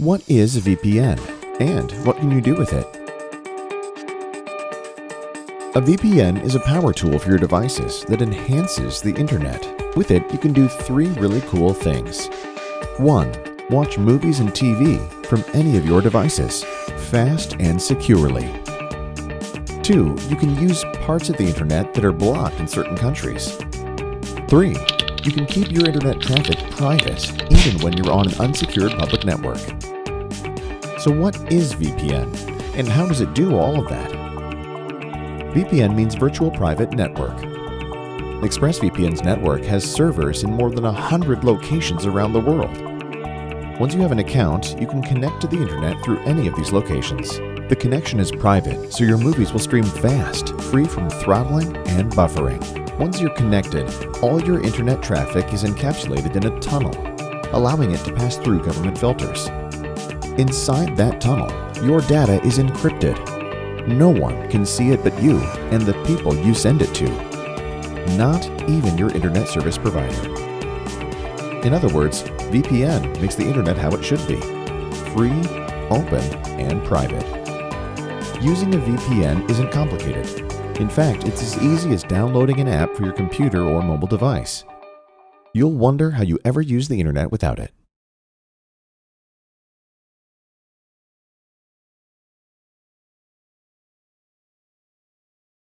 What is a VPN, and what can you do with it? A VPN is a power tool for your devices that enhances the internet. With it, you can do three really cool things. 1. Watch movies and TV from any of your devices, fast and securely. 2. You can use parts of the internet that are blocked in certain countries. 3. You can keep your internet traffic private even when you're on an unsecured public network. So what is VPN, and how does it do all of that? VPN means Virtual Private Network. ExpressVPN's network has servers in more than 100 locations around the world. Once you have an account, you can connect to the internet through any of these locations. The connection is private, so your movies will stream fast, free from throttling and buffering. Once you're connected, all your internet traffic is encapsulated in a tunnel, allowing it to pass through government filters. Inside that tunnel, your data is encrypted. No one can see it but you and the people you send it to. Not even your internet service provider. In other words, VPN makes the internet how it should be: free, open, and private. Using a VPN isn't complicated. In fact, it's as easy as downloading an app for your computer or mobile device. You'll wonder how you ever use the internet without it.